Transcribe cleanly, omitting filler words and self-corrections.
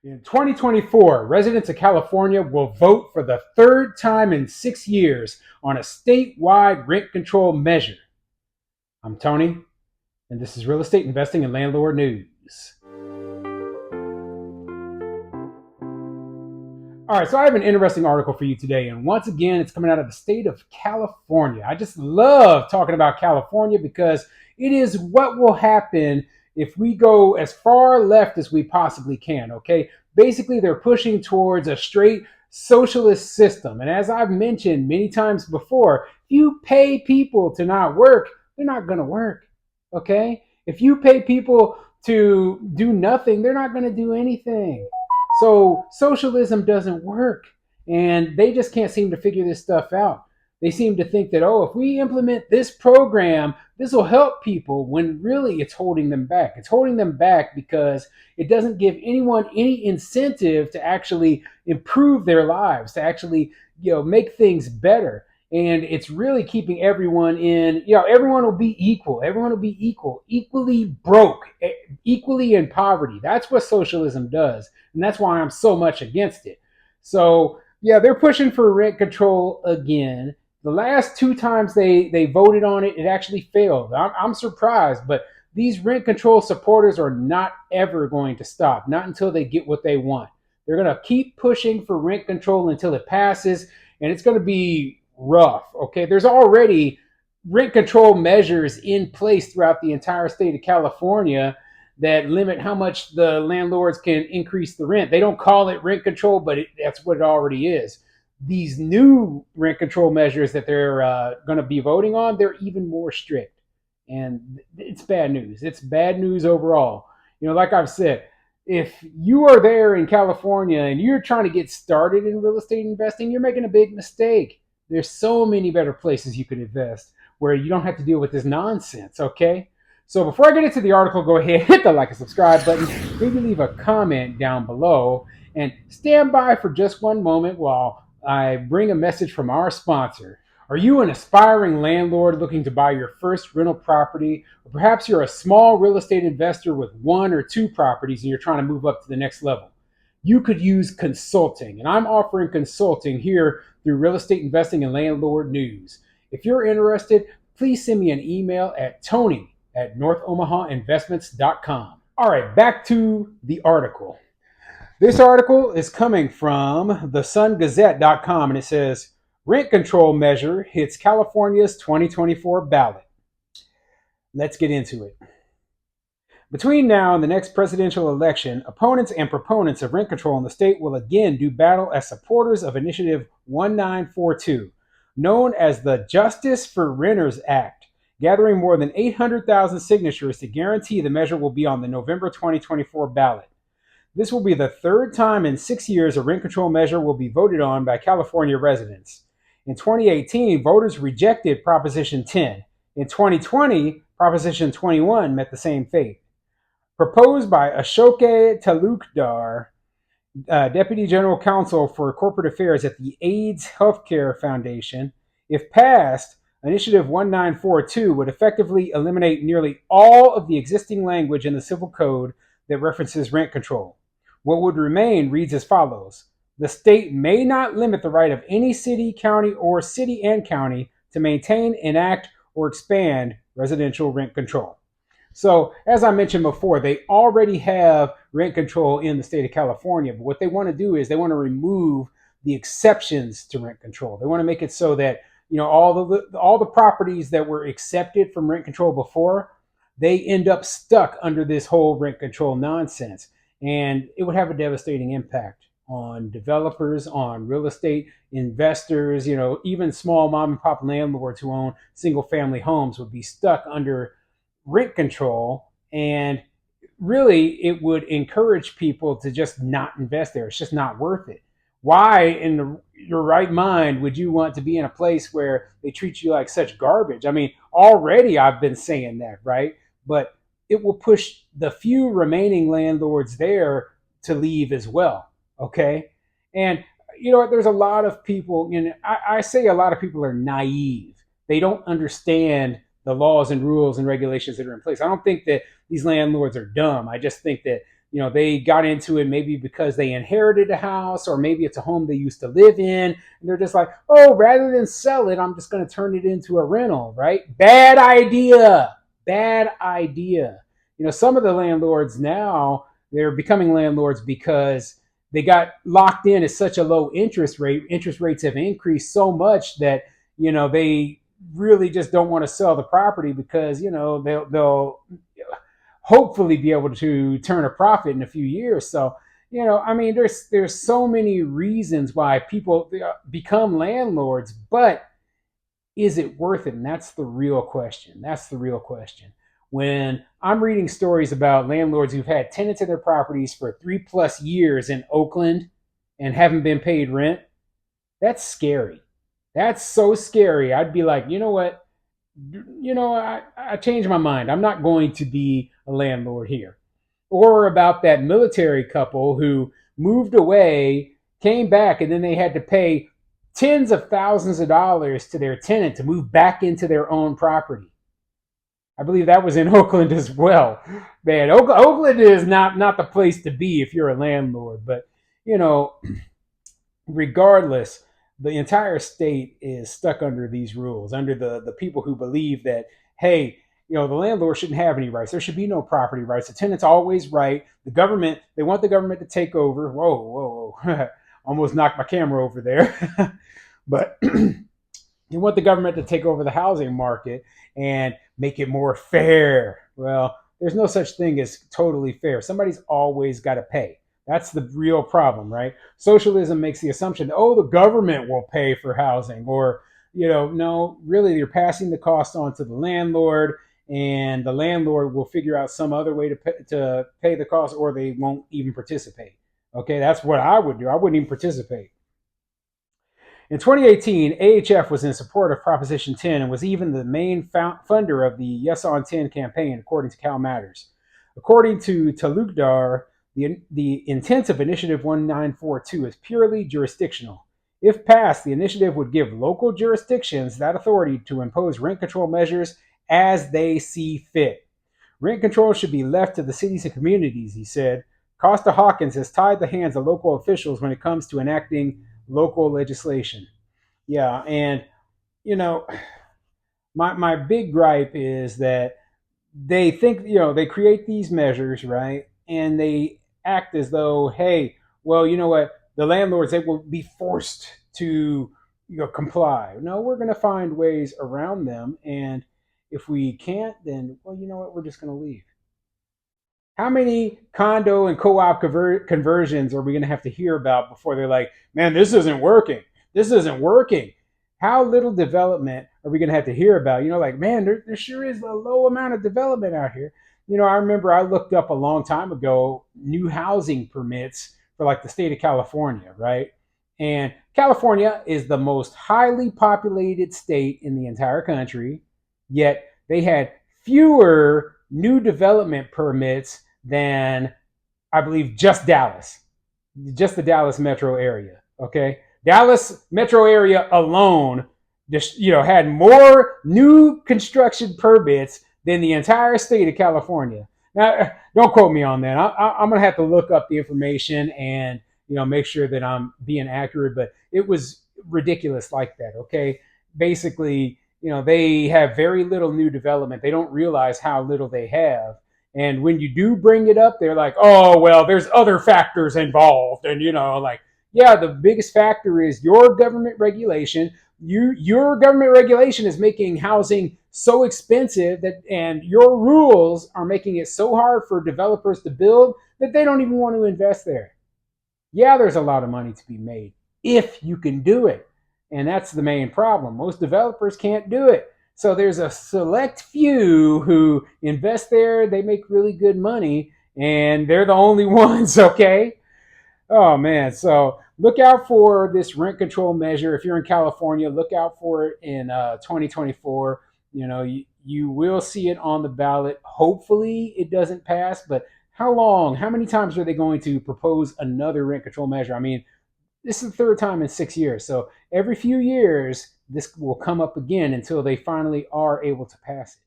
In 2024, residents of California will vote for the third time in 6 years on a statewide rent control measure. I'm Tony, and this is Real Estate Investing and Landlord News. All right, so I have an interesting article for you today, and once again, it's coming out of the state of California. I just love talking about California because it is what will happen if we go as far left as we possibly can, okay? Basically, they're pushing towards a straight socialist system. And as I've mentioned many times before, if you pay people to not work, they're not going to work, okay? If you pay people to do nothing, they're not going to do anything. So socialism doesn't work, and they just can't seem to figure this stuff out. They seem to think that, oh, if we implement this program, this will help people, when really it's holding them back. It's holding them back because it doesn't give anyone any incentive to actually improve their lives, to actually, make things better. And it's really keeping everyone in, everyone will be equal. Everyone will be equal, equally broke, equally in poverty. That's what socialism does. And that's why I'm so much against it. So, yeah, they're pushing for rent control again. The last two times they voted on it, it actually failed. I'm surprised, but these rent control supporters are not ever going to stop, not until they get what they want. They're going to keep pushing for rent control until it passes, and it's going to be rough. Okay, there's already rent control measures in place throughout the entire state of California that limit how much the landlords can increase the rent. They don't call it rent control, but that's what it already is. These new rent control measures that they're going to be voting on, they're even more strict. And it's bad news. It's bad news overall. Like I've said, if you are there in California and you're trying to get started in real estate investing, you're making a big mistake. There's so many better places you could invest where you don't have to deal with this nonsense, okay? So before I get into the article, go ahead, hit the like and subscribe button, maybe leave a comment down below, and stand by for just one moment while I bring a message from our sponsor. Are you an aspiring landlord looking to buy your first rental property? Or perhaps you're a small real estate investor with one or two properties and you're trying to move up to the next level. You could use consulting, and I'm offering consulting here through Real Estate Investing and Landlord News. If you're interested, please send me an email at tony@northomahainvestments.com. All right, back to the article. This article is coming from thesungazette.com, and it says, rent control measure hits California's 2024 ballot. Let's get into it. Between now and the next presidential election, opponents and proponents of rent control in the state will again do battle as supporters of Initiative 1942, known as the Justice for Renters Act, gathering more than 800,000 signatures to guarantee the measure will be on the November 2024 ballot. This will be the third time in 6 years a rent control measure will be voted on by California residents. In 2018, voters rejected Proposition 10. In 2020, Proposition 21 met the same fate. Proposed by Ashoke Talukdar, Deputy General Counsel for Corporate Affairs at the AIDS Healthcare Foundation, if passed, Initiative 1942 would effectively eliminate nearly all of the existing language in the Civil Code that references rent control. What would remain reads as follows. The state may not limit the right of any city, county, or city and county to maintain, enact, or expand residential rent control. So, as I mentioned before, they already have rent control in the state of California, but what they want to do is they want to remove the exceptions to rent control. They want to make it so that, all the properties that were accepted from rent control before, they end up stuck under this whole rent control nonsense. And it would have a devastating impact on developers, on real estate investors, even small mom and pop landlords who own single family homes would be stuck under rent control, and really it would encourage people to just not invest there. It's just not worth it. Why in your right mind would you want to be in a place where they treat you like such garbage? I mean, already I've been saying that, right? But it will push the few remaining landlords there to leave as well, okay? And there's a lot of people, I say a lot of people are naive. They don't understand the laws and rules and regulations that are in place. I don't think that these landlords are dumb. I just think that they got into it maybe because they inherited a house, or maybe it's a home they used to live in, and they're just like, oh, rather than sell it, I'm just going to turn it into a rental, right? Bad idea. Bad idea. Some of the landlords now, they're becoming landlords because they got locked in at such a low interest rate. Interest rates have increased so much that they really just don't want to sell the property, because they'll hopefully be able to turn a profit in a few years. So I mean, there's so many reasons why people become landlords, but is it worth it? And that's the real question. That's the real question. When I'm reading stories about landlords who've had tenants in their properties for 3+ years in Oakland and haven't been paid rent, that's scary. That's so scary. I'd be like, you know what? I changed my mind. I'm not going to be a landlord here. Or about that military couple who moved away, came back, and then they had to pay tens of thousands of dollars to their tenant to move back into their own property. I believe that was in Oakland as well. Man, Oakland is not the place to be if you're a landlord. But you know, regardless, the entire state is stuck under these rules, under the people who believe that, hey, the landlord shouldn't have any rights. There should be no property rights. The tenant's always right. The government, they want the government to take over. Whoa, whoa, whoa. Almost knocked my camera over there. But you want the government to take over the housing market and make it more fair. Well, there's no such thing as totally fair. Somebody's always got to pay. That's the real problem, right? Socialism makes the assumption that, oh, the government will pay for housing, or, no, really, you're passing the cost on to the landlord, and the landlord will figure out some other way to pay the cost, or they won't even participate. Okay, that's what I would do. I wouldn't even participate. In 2018, AHF was in support of Proposition 10 and was even the main funder of the Yes on 10 campaign, according to Cal Matters. According to Talukdar, the intent of Initiative 1942 is purely jurisdictional. If passed, the initiative would give local jurisdictions that authority to impose rent control measures as they see fit. Rent control should be left to the cities and communities, he said. Costa Hawkins has tied the hands of local officials when it comes to enacting local legislation. Yeah, and you know, my big gripe is that they think, they create these measures, right? And they act as though, hey, well, you know what, the landlords, they will be forced to comply. No, we're going to find ways around them, and if we can't, then, well, you know what, we're just going to leave. How many condo and co-op conversions are we going to have to hear about before they're like, man, this isn't working. This isn't working. How little development are we going to have to hear about? Like, man, there sure is a low amount of development out here. I remember I looked up a long time ago new housing permits for like the state of California, right? And California is the most highly populated state in the entire country, yet they had fewer new development permits than, I believe, just Dallas, just the Dallas metro area. Okay, Dallas metro area alone, just had more new construction permits than the entire state of California. Now, don't quote me on that. I'm gonna have to look up the information and make sure that I'm being accurate. But it was ridiculous like that. Okay, basically, they have very little new development. They don't realize how little they have. And when you do bring it up, they're like, oh, well, there's other factors involved. And, like, yeah, the biggest factor is your government regulation. Your government regulation is making housing so expensive and your rules are making it so hard for developers to build that they don't even want to invest there. Yeah, there's a lot of money to be made if you can do it. And that's the main problem. Most developers can't do it. So there's a select few who invest there, they make really good money, and they're the only ones, okay? Oh man, so look out for this rent control measure. If you're in California, look out for it in 2024. You will see it on the ballot. Hopefully it doesn't pass, but how long, how many times are they going to propose another rent control measure? I mean, this is the third time in 6 years. So every few years, this will come up again until they finally are able to pass it.